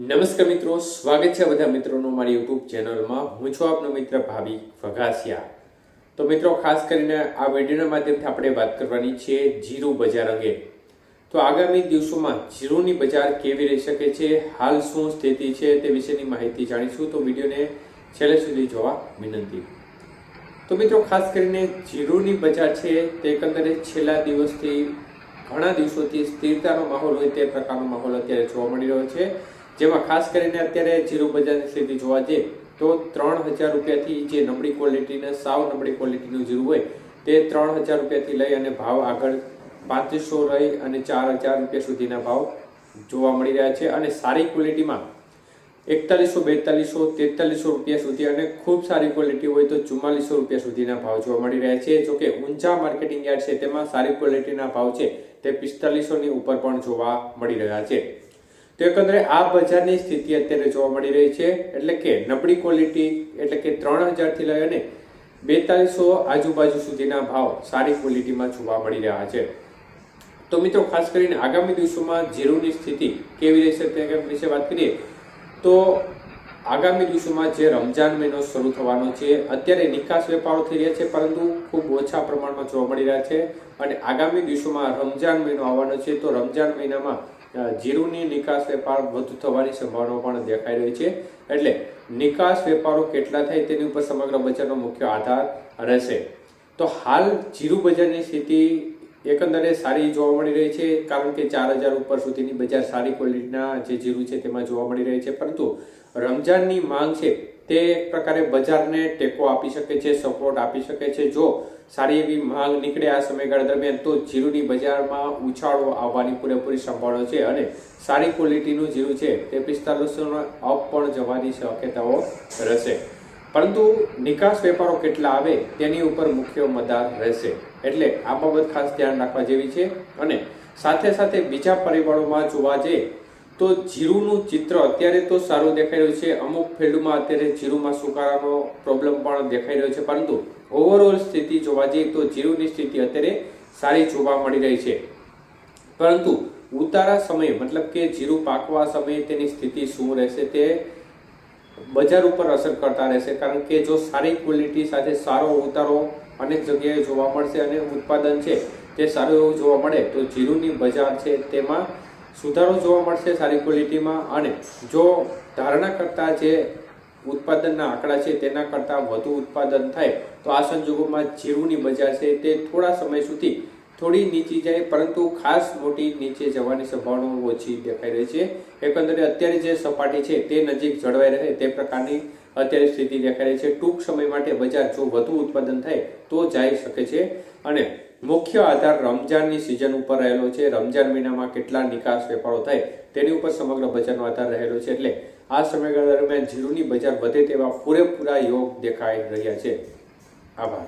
નમસ્કાર મિત્રો, સ્વાગત છે બધા મિત્રોનું મારી યુટ્યુબ ચેનલમાં. હું છું આપનો મિત્ર ભાવિક વઘાસિયા. તો મિત્રો, ખાસ કરીને આ વિડીયોના માધ્યમથી આપણે વાત કરવાની છે જીરું બજાર અંગે. તો આગામી દિવસોમાં જીરુંની બજાર કેવી રહી શકે છે, હાલ શું સ્થિતિ છે તે વિશેની માહિતી જાણીશું. તો વિડીયોને છેલ્લે સુધી જોવા વિનંતી. તો મિત્રો, ખાસ કરીને જીરુંની બજાર છે તે એકંદરે છેલ્લા દિવસથી ઘણા દિવસોથી સ્થિરતાનો માહોલ હોય તે પ્રકારનો માહોલ અત્યારે જોવા મળી રહ્યો છે. જેમાં ખાસ કરીને અત્યારે જીરું બજારની સ્થિતિ જોવા જઈએ તો 3000 રૂપિયાથી જે નબળી ક્વોલિટીને સાવ નબળી ક્વોલિટીનું જીરું હોય તે 3000 રૂપિયાથી લઈ અને ભાવ આગળ 3500 રહી અને 4000 રૂપિયા સુધીના ભાવ જોવા મળી રહ્યા છે. અને સારી ક્વોલિટીમાં 4100, 4200, 4300 રૂપિયા સુધી અને ખૂબ સારી ક્વોલિટી હોય તો 4400 રૂપિયા સુધીના ભાવ જોવા મળી રહ્યા છે. જોકે ઊંચા માર્કેટિંગ યાર્ડ છે તેમાં સારી ક્વોલિટીના ભાવ છે તે 4500 ની ઉપર પણ જોવા મળી રહ્યા છે. તો એકંદરે આ બજારની સ્થિતિ અત્યારે જોવા મળી રહી છે. એટલે કે નબળી ક્વોલિટી એટલે કે 3000 થી લઈ અને 4200 આજુબાજુ સુધીના ભાવ સારી ક્વોલિટીમાં જોવા મળી રહ્યા છે. તો મિત્રો, ખાસ કરીને આગામી દિવસોમાં જીરુંની સ્થિતિ કેવી રહેશે તે વિશે વાત કરીએ તો આગામી દિવસોમાં જે રમજાન મહિનો શરૂ થવાનો છે, અત્યારે નિકાસ વેપારો થઈ રહ્યા છે પરંતુ ખૂબ ઓછા પ્રમાણમાં જોવા મળી રહ્યા છે. અને આગામી દિવસોમાં રમજાન મહિનો આવવાનો છે તો રમજાન મહિનામાં જીરુંની નિકાસ વેપાર વધુ થવાની સંભાવના પણ દેખાઈ રહી છે. એટલે નિકાસ વેપારો કેટલા થાય તેની ઉપર સમગ્ર બજારનો મુખ્ય આધાર રહેશે. તો હાલ જીરું બજારની સ્થિતિ એકંદરે સારી જોવા મળી રહી છે, કારણ કે 4000 ઉપર સુધીની બજાર સારી ક્વોલિટીના જે જીરું છે તેમાં જોવા મળી રહી છે. પરંતુ રમજાનની માંગ છે તે એક પ્રકારે બજારને ટેકો આપી શકે છે, સપોર્ટ આપી શકે છે. જો સારી એવી માંગ નીકળે આ સમયગાળા દરમિયાન તો જીરુંની બજારમાં ઉછાળો આવવાની પૂરેપૂરી સંભાવના છે અને સારી ક્વોલિટીનું જીરું છે તે 4500 અપ પણ જવાની શક્યતાઓ રહેશે. પરંતુ નિકાસ વેપારો કેટલા આવે તેની ઉપર મુખ્ય મદાર રહેશે. એટલે આ બાબત ખાસ ધ્યાન રાખવા જેવી છે. અને સાથે સાથે બીજા પરિબળોમાં જોવા જઈએ તો જીરુંનું ચિત્ર અત્યારે તો સારું દેખાઈ રહ્યું છે. અમુક ફિલ્ડમાં અત્યારે જીરુંમાં સુકારાનો પ્રોબ્લેમ પણ દેખાઈ રહ્યો છે. પરંતુ ઓવરઓલ સ્થિતિ જોવા જઈએ તો જીરુંની સ્થિતિ અત્યારે સારી જોવા મળી રહી છે. પરંતુ ઉતારા સમયે મતલબ કે જીરું પાકવા સમયે તેની સ્થિતિ શું રહેશે તે બજાર ઉપર અસર કરતા રહેશે. કારણ કે જો સારી ક્વોલિટી સાથે સારો ઉતારો અનેક જગ્યાએ જોવા મળશે અને ઉત્પાદન છે તે સારું એવું જોવા મળે તો જીરુંની બજાર છે તેમાં સુધારો જોવા મળશે સારી ક્વોલિટીમાં. અને જો ધારણા કરતા જે ઉત્પાદનના આંકડા છે તેના કરતાં વધુ ઉત્પાદન થાય તો આ સંજોગોમાં જીરુંની બજાર છે તે થોડા સમય સુધી થોડી નીચી જાય, પરંતુ ખાસ મોટી નીચે જવાની સંભાવના ઓછી દેખાઈ રહી છે. એકંદરે અત્યારે જે સપાટી છે તે નજીક જળવાઈ રહે તે પ્રકારની અત્યારે સ્થિતિ દેખાઈ રહી છે. ટૂંક સમય માટે બજાર જો વધુ ઉત્પાદન થાય તો જઈ શકે છે. અને મુખ્ય આધાર રમજાનની સિઝન ઉપર રહેલો છે. રમજાન મહિનામાં કેટલા નિકાસ વેપારો થાય તેની ઉપર સમગ્ર બજારનો આધાર રહેલો છે. એટલે આ સમયગાળા દરમિયાન જીરુંની બજાર વધે તેવા પૂરેપૂરા યોગ દેખાઈ રહ્યા છે. આભાર.